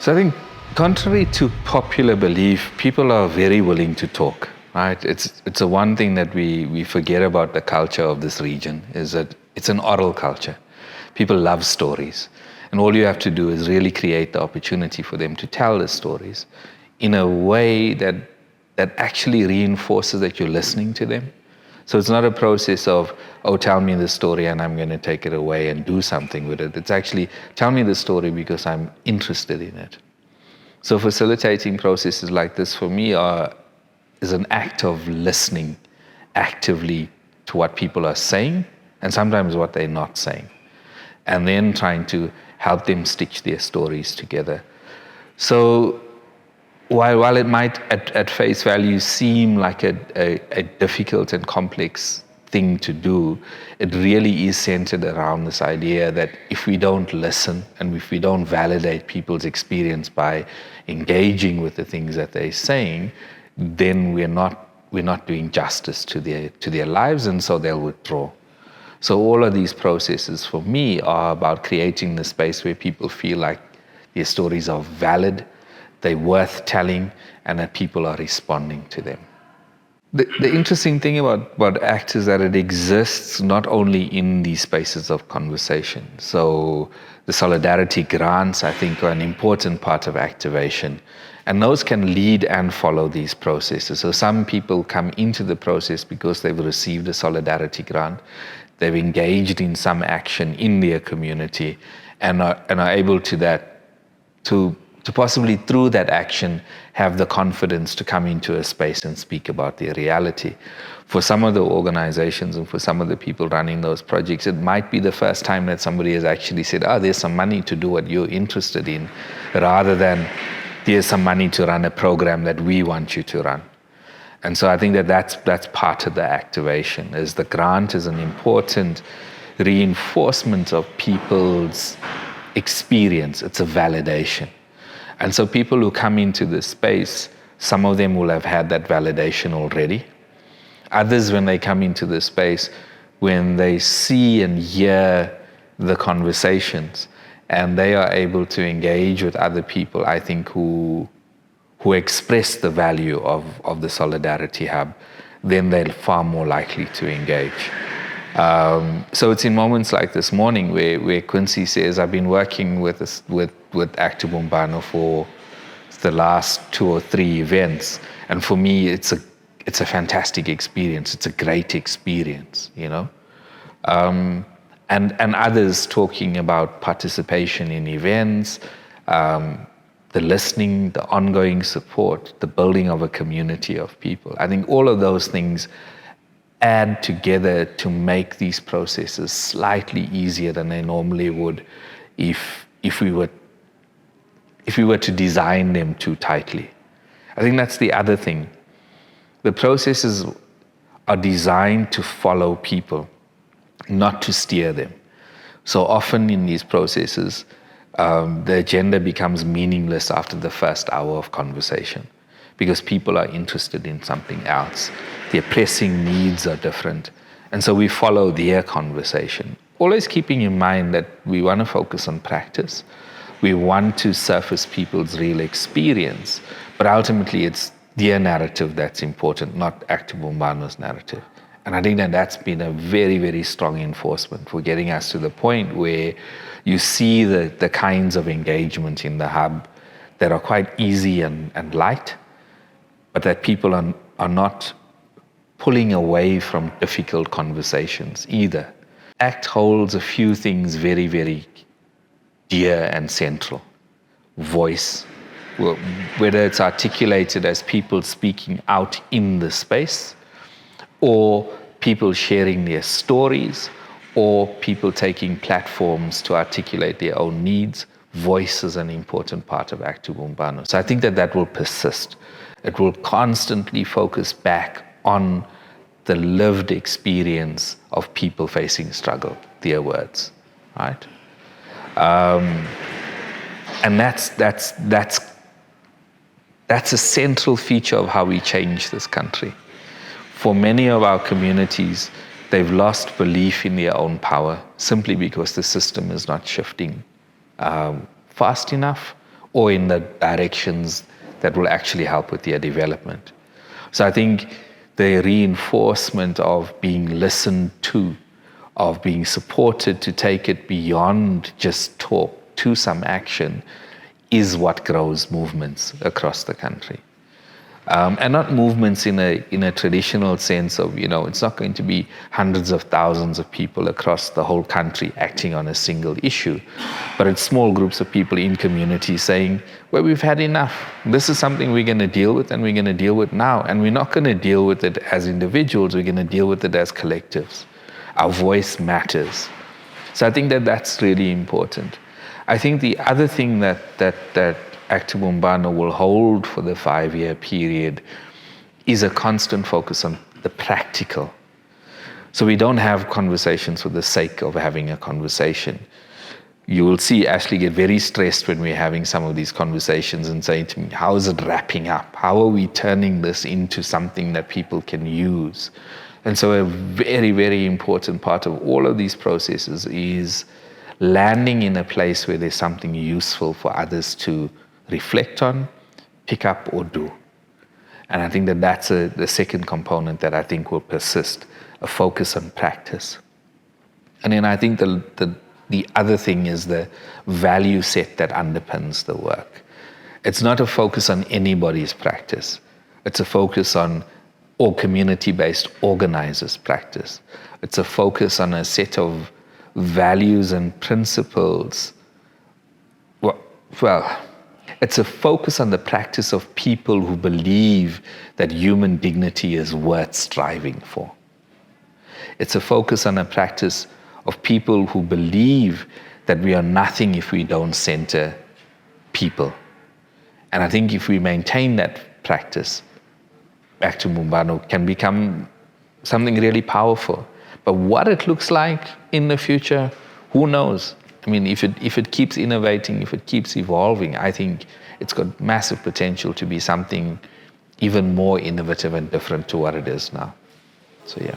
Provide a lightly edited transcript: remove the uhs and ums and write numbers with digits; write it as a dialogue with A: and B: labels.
A: So I think, contrary to popular belief, people are very willing to talk. Right? It's a one thing that we forget about the culture of this region is that it's an oral culture. People love stories, and all you have to do is really create the opportunity for them to tell the stories in a way that actually reinforces that you're listening to them. So it's not a process of, oh, tell me the story and I'm going to take it away and do something with it. It's actually, tell me the story because I'm interested in it. So facilitating processes like this for me is an act of listening actively to what people are saying and sometimes what they're not saying, and then trying to help them stitch their stories together. So while it might at face value seem like a difficult and complex thing to do, it really is centered around this idea that if we don't listen and if we don't validate people's experience by engaging with the things that they're saying, then we're not doing justice to their lives, and so they'll withdraw. So all of these processes for me are about creating the space where people feel like their stories are valid, they're worth telling, and that people are responding to them. The interesting thing about ACT is that it exists not only in these spaces of conversation. So the solidarity grants, I think, are an important part of activation. And those can lead and follow these processes. So some people come into the process because they've received a solidarity grant. They've engaged in some action in their community and are able to possibly through that action have the confidence to come into a space and speak about their reality. For some of the organizations and for some of the people running those projects, it might be the first time that somebody has actually said, there's some money to do what you're interested in, rather than here's some money to run a program that we want you to run. And so I think that's part of the activation, is the grant is an important reinforcement of people's experience. It's a validation. And so people who come into this space, some of them will have had that validation already. Others, when they come into this space, when they see and hear the conversations and they are able to engage with other people, I think, who express the value of the Solidarity Hub, then they're far more likely to engage. So it's in moments like this morning where Quincy says, I've been working with Active Bumbano for the last 2 or 3 events, and for me it's a fantastic experience. It's a great experience, you know. And others talking about participation in events, the listening, the ongoing support, the building of a community of people. I think all of those things add together to make these processes slightly easier than they normally would if we were to design them too tightly. I think that's the other thing. The processes are designed to follow people, not to steer them. So often in these processes, the agenda becomes meaningless after the first hour of conversation because people are interested in something else. Their pressing needs are different. And so we follow their conversation, always keeping in mind that we want to focus on practice. We want to surface people's real experience, but ultimately it's their narrative that's important, not Active Bumbano's narrative. And I think that that's been a very, very strong enforcement for getting us to the point where you see the kinds of engagement in the hub that are quite easy and light, but that people are not pulling away from difficult conversations either. ACT holds a few things very, very dear and central. Voice, whether it's articulated as people speaking out in the space, or people sharing their stories, or people taking platforms to articulate their own needs. Voice is an important part of Active Bumbano. So I think that will persist. It will constantly focus back on the lived experience of people facing struggle, their words, right? And that's a central feature of how we change this country. For many of our communities, they've lost belief in their own power simply because the system is not shifting fast enough or in the directions that will actually help with their development. So I think the reinforcement of being listened to, of being supported to take it beyond just talk to some action, is what grows movements across the country. And not movements in a traditional sense of, it's not going to be hundreds of thousands of people across the whole country acting on a single issue, but it's small groups of people in communities saying, well, we've had enough. This is something we're going to deal with, and we're going to deal with now. And we're not going to deal with it as individuals, we're going to deal with it as collectives. Our voice matters. So I think that that's really important. I think the other thing that Active Umbano will hold for the 5-year period is a constant focus on the practical. So we don't have conversations for the sake of having a conversation. You will see Ashley get very stressed when we're having some of these conversations and saying to me, how is it wrapping up? How are we turning this into something that people can use? And so a very, very important part of all of these processes is landing in a place where there's something useful for others to reflect on, pick up, or do. And I think that that's the second component that I think will persist, a focus on practice. And then I think the other thing is the value set that underpins the work. It's not a focus on anybody's practice. It's a focus on all community-based organizers' practice. It's a focus on a set of values and principles. Well, it's a focus on the practice of people who believe that human dignity is worth striving for. It's a focus on a practice of people who believe that we are nothing if we don't center people. And I think if we maintain that practice, Active Umbano can become something really powerful. But what it looks like in the future, who knows? I mean, if it keeps innovating, if it keeps evolving, I think it's got massive potential to be something even more innovative and different to what it is now. So yeah.